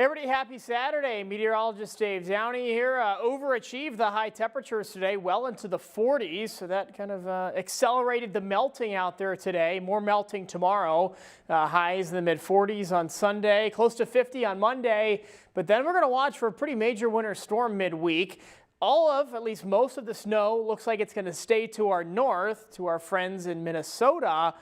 Hey everybody, happy Saturday. Meteorologist Dave Downey here. Overachieved the high temperatures today, well into the 40s. So that kind of accelerated the melting out there today. More melting tomorrow. Highs in the mid 40s on Sunday, close to 50 on Monday. But then we're going to watch for a pretty major winter storm midweek. At least most of the snow looks like it's going to stay to our north, to our friends in Minnesota.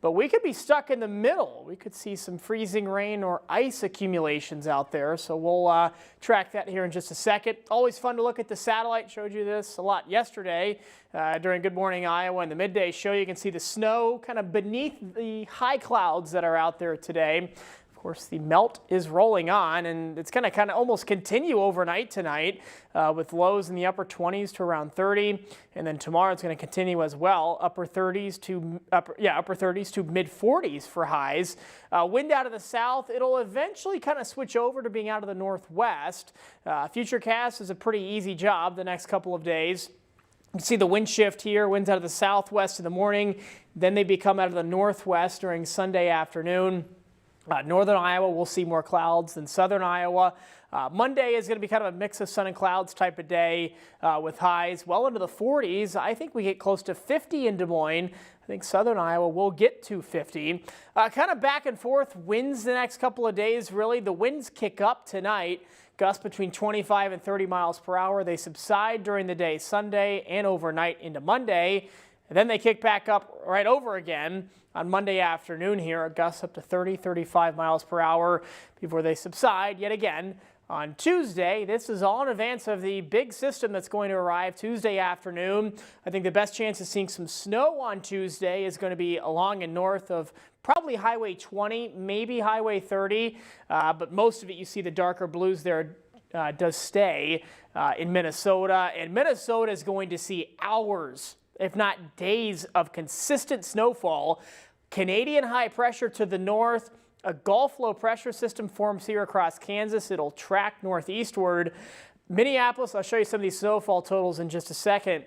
But we could be stuck in the middle. We could see some freezing rain or ice accumulations out there. So we'll track that here in just a second. Always fun to look at the satellite. Showed you this a lot yesterday during Good Morning Iowa in the midday show. You can see the snow kind of beneath the high clouds that are out there today. Of course, the melt is rolling on, and it's going to kind of almost continue overnight tonight with lows in the upper 20s to around 30, and then tomorrow it's going to continue as well, upper 30s to mid 40s for highs. Wind out of the south, it'll eventually kind of switch over to being out of the northwest. Futurecast is a pretty easy job the next couple of days. You can see the wind shift here, winds out of the southwest in the morning, then they become out of the northwest during Sunday afternoon. Northern Iowa will see more clouds than southern Iowa. Monday is going to be kind of a mix of sun and clouds type of day with highs well into the 40s. I think we get close to 50 in Des Moines. I think southern Iowa will get to 50. Kind of back and forth winds the next couple of days, really. The winds kick up tonight. Gusts between 25 and 30 miles per hour. They subside during the day Sunday and overnight into Monday. And then they kick back up right over again on Monday afternoon here, gusts up to 30, 35 miles per hour before they subside yet again on Tuesday. This is all in advance of the big system that's going to arrive Tuesday afternoon. I think the best chance of seeing some snow on Tuesday is going to be along and north of probably Highway 20, maybe Highway 30, but most of it you see the darker blues there does stay in Minnesota, and Minnesota is going to see hours, if not days, of consistent snowfall. Canadian high pressure to the north. A Gulf low pressure system forms here across Kansas. It'll track northeastward. Minneapolis, I'll show you some of these snowfall totals in just a second.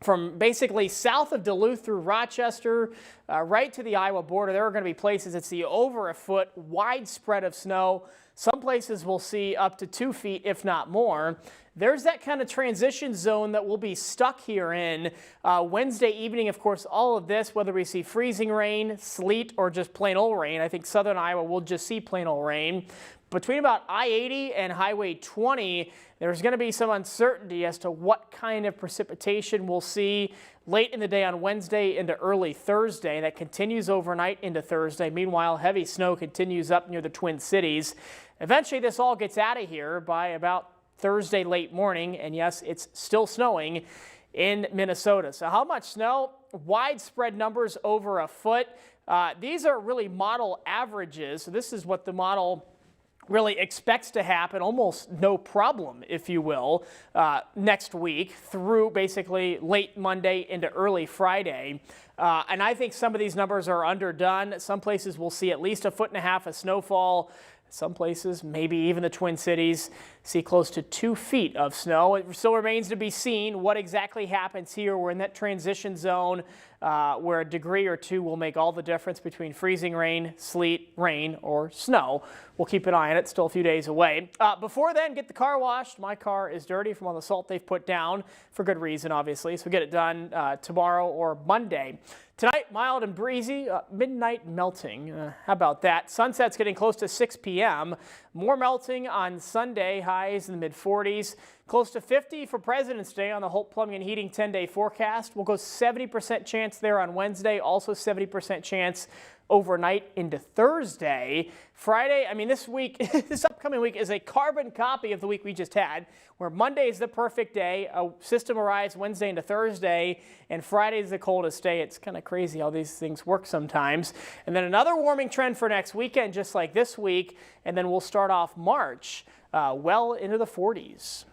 From basically south of Duluth through Rochester, right to the Iowa border, there are going to be places that see over a foot, widespread of snow. Some places will see up to 2 feet, if not more. There's that kind of transition zone that we'll be stuck here in. Wednesday evening, of course, all of this, whether we see freezing rain, sleet, or just plain old rain. I think southern Iowa will just see plain old rain. Between about I-80 and Highway 20, there's going to be some uncertainty as to what kind of precipitation we'll see late in the day on Wednesday into early Thursday. That continues overnight into Thursday. Meanwhile, heavy snow continues up near the Twin Cities. Eventually, this all gets out of here by about Thursday late morning, and yes, it's still snowing in Minnesota. So how much snow? Widespread numbers over a foot. These are really model averages. So this is what the model really expects to happen, almost no problem, if you will, next week through basically late Monday into early Friday. And I think some of these numbers are underdone. Some places will see at least 1.5 feet of snowfall. Some places, maybe even the Twin Cities, see close to 2 feet of snow. It still remains to be seen what exactly happens here. We're in that transition zone where a degree or two will make all the difference between freezing rain, sleet, rain, or snow. We'll keep an eye on it. Still a few days away. Before then, get the car washed. My car is dirty from all the salt they've put down, for good reason, obviously. So get it done tomorrow or Monday. Tonight, mild and breezy, midnight melting. How about that? Sunset's getting close to 6 p.m. More melting on Sunday, highs in the mid-40s. Close to 50 for President's Day on the Holt Plumbing and Heating 10-day forecast. We'll go 70% chance there on Wednesday, also 70% chance overnight into Thursday. Friday, I mean, this upcoming week is a carbon copy of the week we just had, where Monday is the perfect day. A system arrives Wednesday into Thursday, and Friday is the coldest day. It's kind of crazy how these things work sometimes. And then another warming trend for next weekend, just like this week, and then we'll start off March well into the 40s.